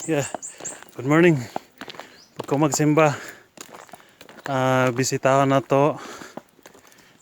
Yeah, good morning. Pagko magsimba, bisitahan na to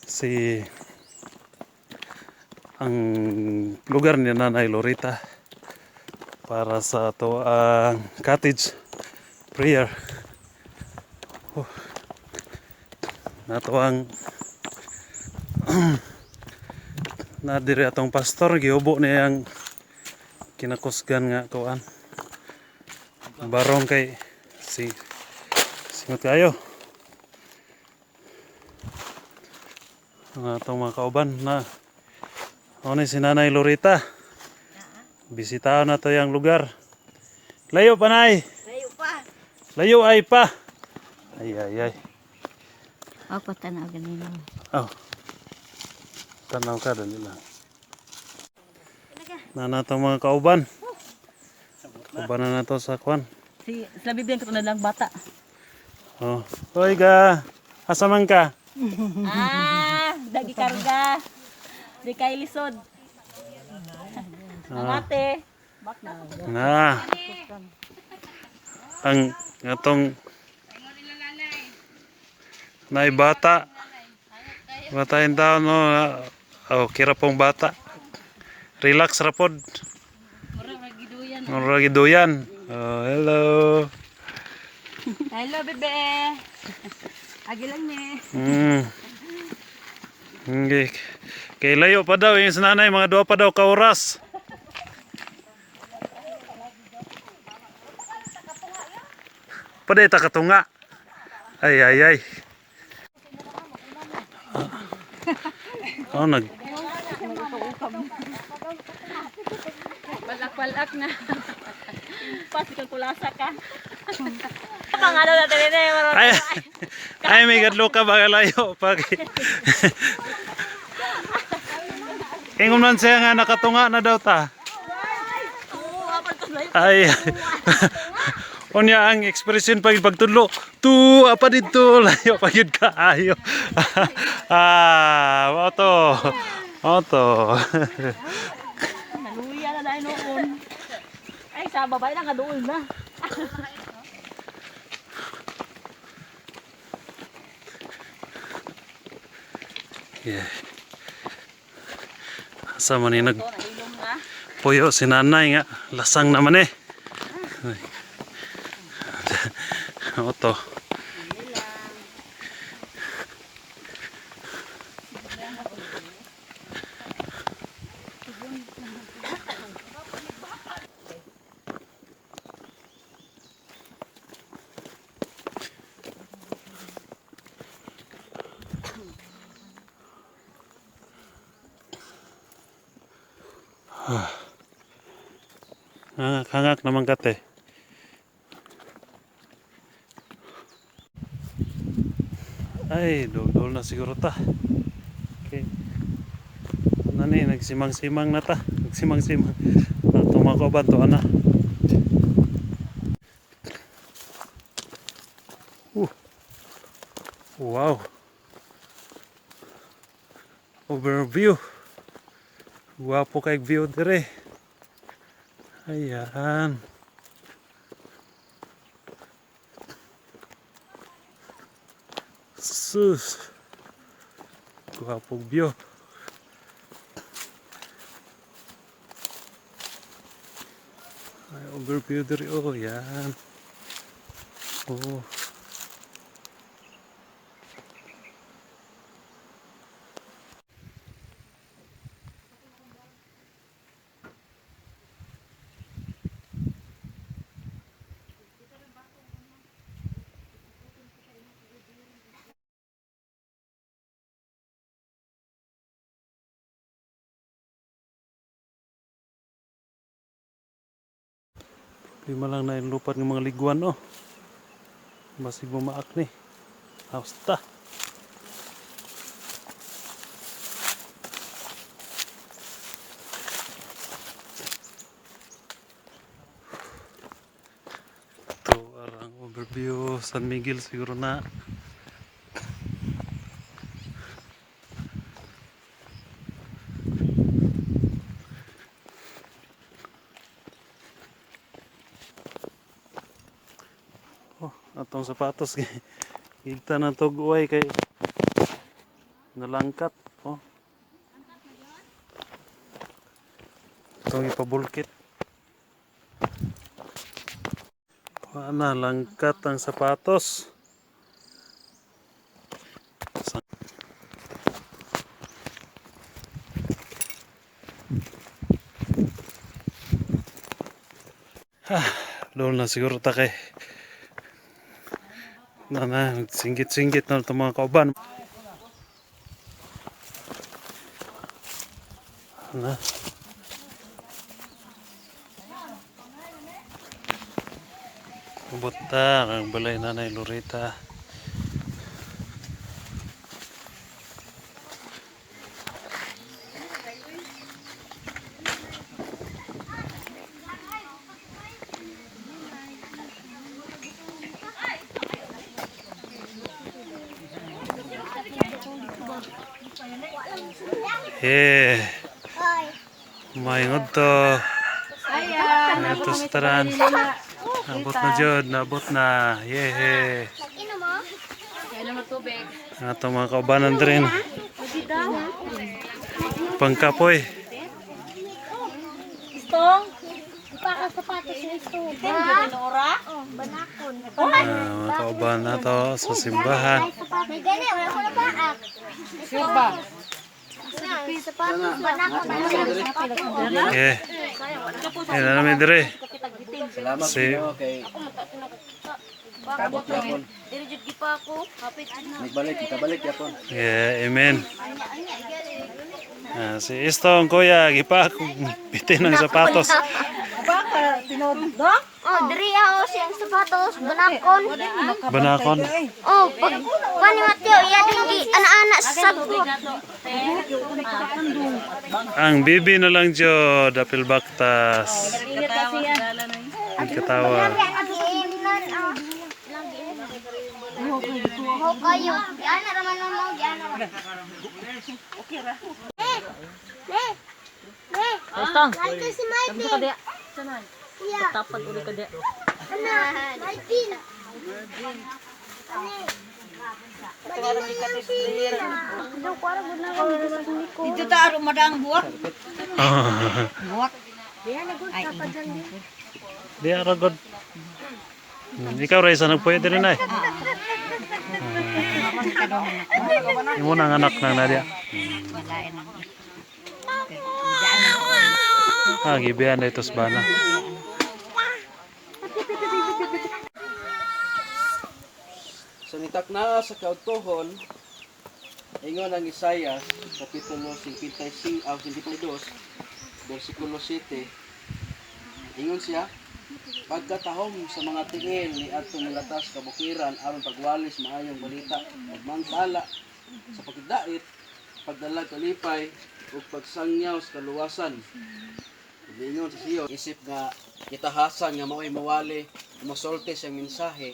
si ang lugar ni Nanay Lorita para sa to cottage prayer. Oh, nato ang na diri atong pastor giubo niya ang kinakusgan nga kuan. Barong kay singot kayo. Ang atong mga kauban na ano si Nanay Lorita. Bisitahan na to yung lugar. Layo pa nay. Layo pa. Layo ay pa. Ay. Ako tanaw ganina. Oh. Tanaw ka dali lang. Na to mga kauban. Kauban na to sa kwan. Sa bibigyan ko na lang bata. Oh. Hoy ga. Asa man ka? Dagi karga. Di kay lisod. Ate. Na. Ang atong nay bata. Batain tao no. Oh, kira pong bata. Relax rapod. Murag giduyan. Oh, hello. Hello bebe. Agi lang ni. Okay. Kay layo pa daw yung sinanay, mga 2 pa daw ka oras. Paday ta katunga. Ay. Oh, Balak na. Pasti kang kulasa ka. Pangano natin ini. Ay, may gadlo ka ba layo pag. Ingon man siya nga nakatunga na daw ta. Ay. Unya ang expression pag pagtudlo. Tu apa dito layo pagid ka ayo. Oto. Naluya na dahil noon. Ay, sa babae lang kadoon na. Yeah. Sama ni nag puyo si nanay nga lasang naman eh. Oto. Hangak naman kate. Ay, dol na siguro ta. Okay. Nani, nagsimang-simang na ta. Nagsimang-simang. Tumako ba to ana? Wow. Overview. Wapo kay view dire. Ayan. Sus. Wapong view. Ay, overview dire. Oh, yan. Oh. Lima lang na inlupat ng mga liguan, oh. Masig bumaak ni. Hausta. Ito, arang overview San Miguel siguro na. Oh, atong sapatos kita na tuguay kay nalangkat. Oh, itong ipabulkit. Wala, langkat ang sapatos. Doon na siguro ta kay singgit-singgit na itong mga kauban. Na. Buta ang balay Nanay Lorita. Maingod to. Ito sa taran. Nabot na jud, nabot na. Yehe. Ato mga kaubanan rin. Pangkapoy. Istong. Ipaka sapatos sa istong. Dinora? Oh, banakon. Mga kauban na to sa simbahan. May gani, wala ko na paak. Silba. Sapatos, banakon. Yeah. Yan na namin dire. Salamat Si po kay Pakabot lang. Direjud gi pa ako. Hapit na. nagbalik, kita balik yapon. yeah, amen. Si Istong kuya, gipa akong bitin ng sapatos. Baka tinodo? Oh, diri ako siyang sapatos, banakon. Banakon. Oh, pag kani Mateo, iya dingi anak-anak sa sagot. Ang bibi na lang jud dapil baktas. Ang katawa. Ho kayo. Yan na raman mo, yan na. Okay ra. Tang. Like si Martin. Ka dia. Sanan. Iya. Tapat uli ka dia. Ana, Martin. Itu tak arum madang buat. Buat. Di aragod. Ikaw Reza nagpwede rin ay. Imo nang anak nang Nadia. Gibihan na ito sa bana. So nitak na sa kautuhon, ingon ang Isaiah, kapitulo 52, versikulo 7. Ingon siya, pagkatahom sa mga tingin ni atong latas kabukiran aron pagwalis maayong balita, pagmantala sa pagdait, pagdalag kalipay ug pagsangyaw sa kaluwasan. Ingon sa siyo, isip nga kitahasan nga mao'y mawali, masulti siyang mensahe.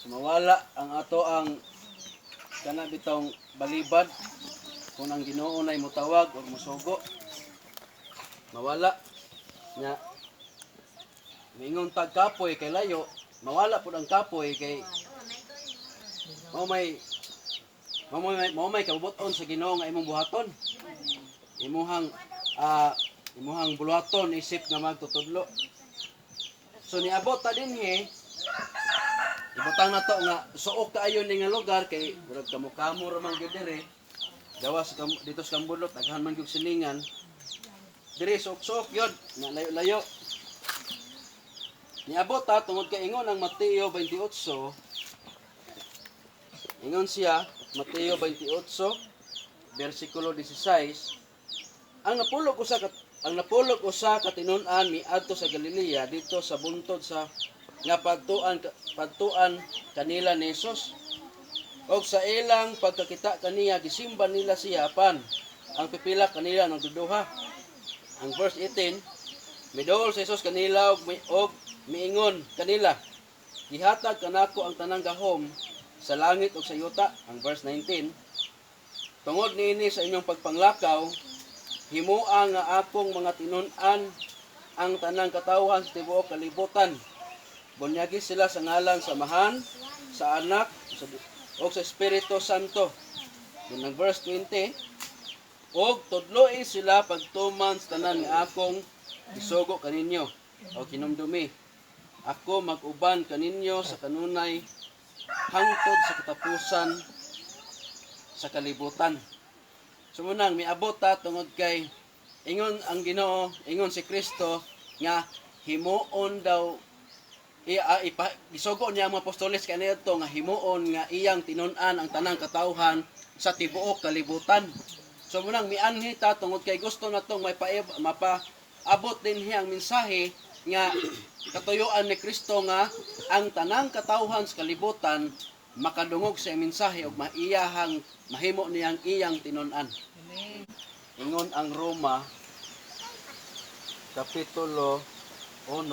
Mawala ang ato ang kana bitong balibad kung ang Ginoo nay motawag o mosugo. Mawala nya mingon tag kapoy kay layo, mawala pud ang kapoy kay mao may kabubuton sa Ginoo nga imong buhaton. Imuhang buluhaton isip nga magtutudlo. So niabot ta dinhi ibutang na to nga suok kaayo ni nga lugar kay murag kamo-kamo ra man gyud dire. Gawas dito sa Kambulot daghan man gyud siningan. Dire suok-suok yun nga layo-layo. Niabot ta tungod kay ingon ang Mateo 28. Ingon siya Mateo 28 versikulo 16. Ang napulog usa ka tinun-an miadto sa Galilea dito sa buntod sa nga pagtuan kanila ni Jesus. Og sa ilang pagkakita kaniya gisimba nila siya apan ang pipila kanila nagduduha. Ang verse 18, midol si Jesus kanila og miingon kanila, gihatag kanako ang tanang gahom sa langit ug sa yuta. Ang verse 19, tungod niini sa inyong pagpanglakaw, himua nga akong mga tinun-an ang tanang katawhan sa tibuok kalibutan. Bunyagi sila sa ngalan samahan, sa anak, o sa Espiritu Santo. Yung verse 20, og tudloi sila pagtuman sa tanan nga akong isugo kaninyo o kinumdumi. Ako mag-uban kaninyo sa kanunay hangtod sa katapusan sa kalibutan. Sumunang miabot ta tungod kay ingon ang Ginoo, ingon si Kristo nga himuon daw isugo niya ang mga apostoles kanito nga himuon nga iyang tinun-an ang tanang katawhan sa tibuok kalibutan. So munang mianhi ta tungod kay gusto natong mapaabot din hiyang mensahe nga katuyuan ni Kristo nga ang tanang katawhan sa kalibutan makadungog sa mensahe ug maiyahang mahimo niyang iyang tinun-an. Ingon ang Roma kapitulo 1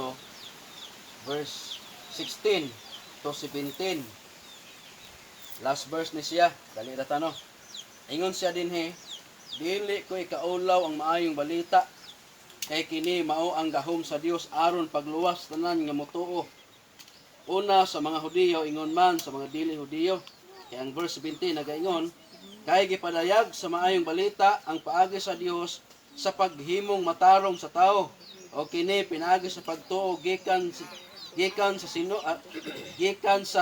verse 16 to 17. Last verse ni siya, dali ra ta no. Ingon siya dinhi, dili ko ikaulaw ang maayong balita kay kini mao ang gahom sa Dios aron pagluwas tanan nga motuo. Una sa mga Hudiyo ingon man sa mga dili Hudiyo. Kay ang verse 17 nagaingon, kay gipadayag sa maayong balita ang paagi sa Dios sa paghimong matarong sa tao. O kini pinaagi sa pagtuo gikan sa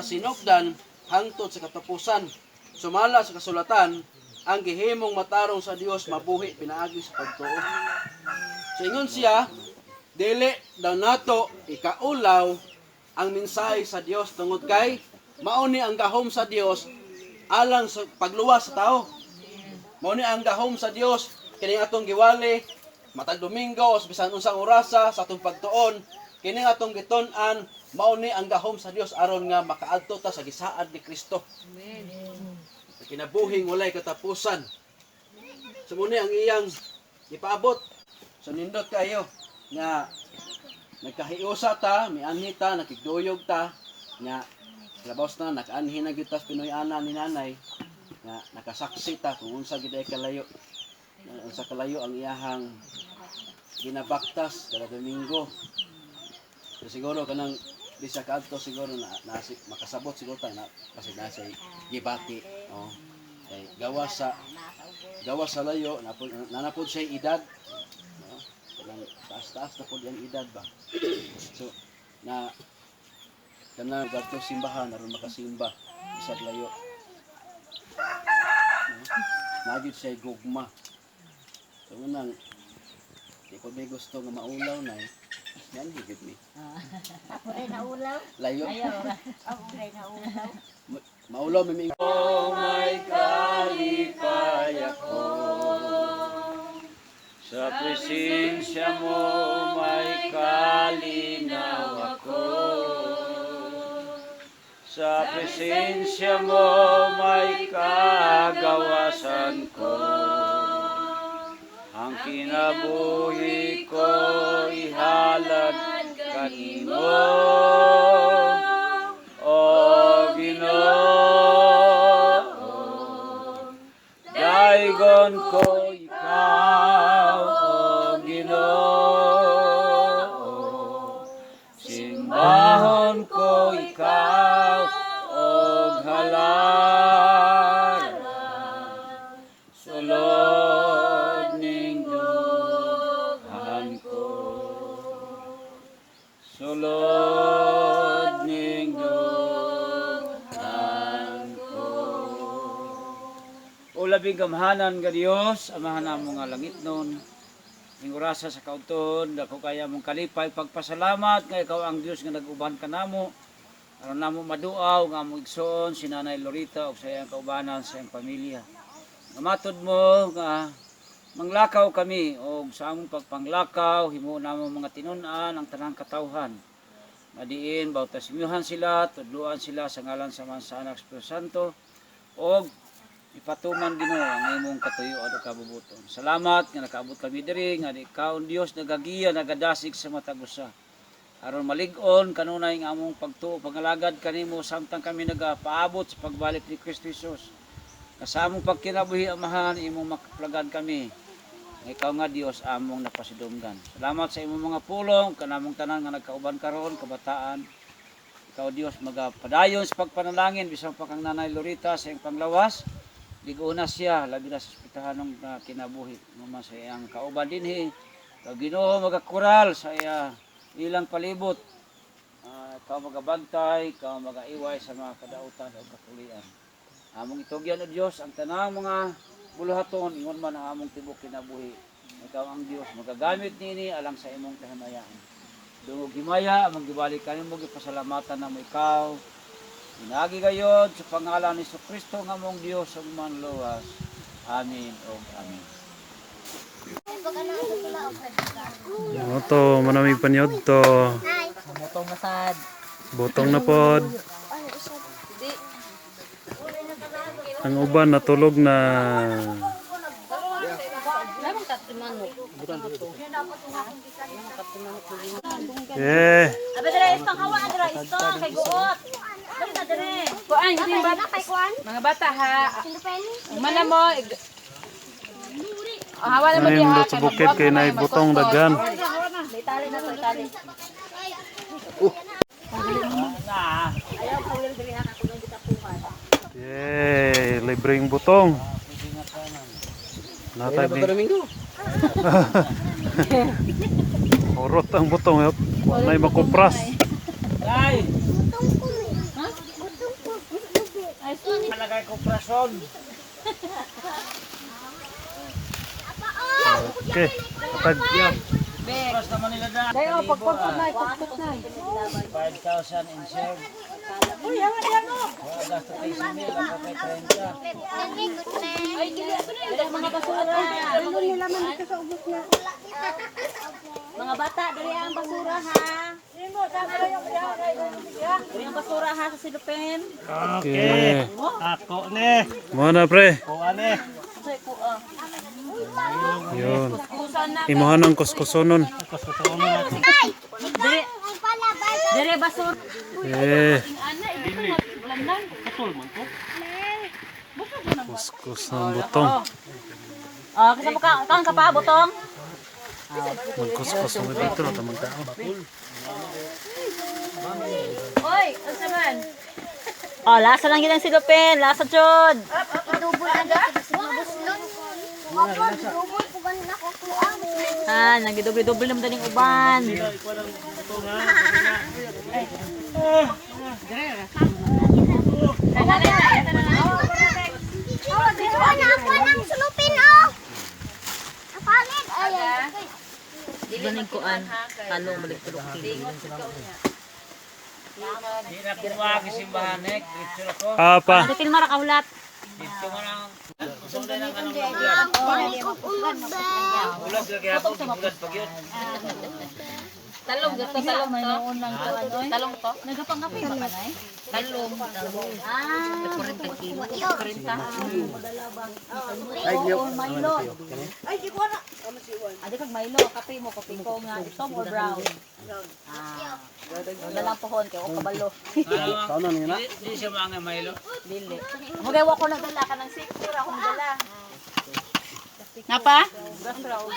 sinugdan hangtod sa katapusan. Sumala sa kasulatan, ang gihimong matarong sa Dios mabuhi pinaagi sa pagtuo. So ingon siya, dili daw nato ikaulaw ang mensahe sa Dios tungod kay mao ni ang gahom sa Dios alang sa pagluwas sa tao. Mao ni ang gahom sa Dios kini atong giwali matag Domingo o bisan unsang orasa sa atong pagtuon, kini atong giton-an mao ni ang gahom sa Dios aron nga makaadto ta sa gisaad ni Kristo. Amen. Kinabuhing walay katapusan. So muna ang iyang ipaabot. So nindot kayo nga nagkahiusa ta, mianhi ta, nakigduyog ta, nga labos na nakaanhi na gyud ta Pinoy ana ni nanay, nga nakasaksi ta kung unsa gid ay kalayo. Unsa kalayo ang iyahang ginabaktas kada Domingo. So siguro kanang di sa kadto siguro na makasabot siguro ta na kasi nasa gibati, oh. Kay gawas sa layo nanapod siya edad. Taas-taas na po yung edad ba. So, na kana gadto simbahan aron makasimba bisag layo. Nagid siya gugma. So, unang di ko may gusto nga maulaw na eh. Yan, higit mi. Ako rin naulaw. Layo. Ako rin naulaw. Maulaw, miming. Oh my kalipaya ko. Sa presensya mo may kalinaw ako. Sa presensya mo may kagawasan ko. Ang kinabuhi ko ihalad kanimo. O Ginoo, daigon ko ikaw. Simbahon ko ikaw og halara sulod ning dughan ko, sulod ning dughan ko. O labing gamhanan nga Dios, amahan namo nga langit nun, ning orasa sa kauton, dako kaya mong kalipay pagpasalamat nga ikaw ang Dios nga nag-uban ka namo. Aron namo maduaw nga among igsoon si Nanay Lorita ug sa iyang kaubanan sa iyang pamilya. Namatod mo nga manglakaw kami og sa among pagpanglakaw himo namo mga tinun-an ang tanang katawhan. Madiin bautismuhan sila, tudloan sila sa ngalan sa Ama sa Anak Espiritu Santo og ipatuman Ginoo ang imong katuyoan ug kabubuton. Salamat nga nakaabot kami diri nga ikaw ang Dios nagagiya nagadasig sa matag usa. Aron malig-on kanunay nga among pagtuo pangalagad kanimo samtang kami nagapaabot sa pagbalik ni Kristo Jesus. Sa among pagkinabuhi amahan imong makaplagan kami. Ikaw nga Dios among napasidunggan. Salamat sa imong mga pulong kanamong tanan nga nagkauban karon kabataan. ikaw Dios magapadayon sa pagpanalangin bisan pa kang Nanay Lorita sa iyang panglawas. Ligo na siya labi na sa ospitahanong na kinabuhi naman sa iyang kauban dinhi. Ikaw Ginoo magakural sa ilang palibot. Ikaw magabantay, ikaw magaiway sa mga kadautan o kapulian. Among itugyan o Dios ang tanang mga buluhaton ingon man ang among tibok kinabuhi. Ikaw ang Dios magagamit nini alang sa imong kahinayaan. Dungog himaya among gibalik kanimo gipasalamatan namo ikaw. Inagi gayod sa pangalan ni Kristo nga among Dios ug manluwas. Amen ug amen. Moto manami panyod to. Motong nasad. Botong na pod. Ang uban natulog na. Eh, Abi dire istong hawa dire istong kay guot. Dali na dire. Kuan yung bata kay kuan. Mga bata ha. Mana mo hawa na mo manin do sa bukid kay nay botong dagan. Itali na to itali. Ayaw pa wil dire ha kuno kita pukan. Yay, libreng butong. Natay di. Orot ang butong, nay makupras. Ay! Malagay ko prason. Okay, patag. Pras naman nila na. Dayo pagpagpag na ikot na. 5,000 in share. Uy, yawa yan mo. Gasto tayo sa mil, ako kay 30. Ay dili mga basura. Mga bata, dali ang basura ha. Dali ang basura ha sa silupin. Okay. Ako ne. Muna pre. Kuha ne. Say ko Yun. kusan na. Imuhan ang kuskusonon. Dali. Dali basura. Eh, Ana ibig ko landan. kuskus ng butong. Ah, kasama ka kang ka pa butong. Magkuskus ng dito na tamang tao. Oy, unsa man? Oh, lasa lang gid ang silupin, lasa jud. Ah, nagidobli-dobli naman daling uban. Galing kuan, talo balik tulog kilo. Di na kumuha kisimbahan nek. Dito ako. Apa? Ano film mara kaulat? Dito mo lang. Sundan ang anong ulat. Ulat lagi ako. Ulat pag yun. Talong to. Talong to. Nagapang-kape ba kanay? Talong. Ah, 40 kilo. 40. Ay, Milo. Ay, di ko na. Adi kag Milo, kape mo, kape ko nga. Itom or brown? Ah. Dalang pohon kay o kabalo. Di siya mga Milo. Dili. Magawa ko na dala ka ng 6 ra akong dala. Napa? Gas ra og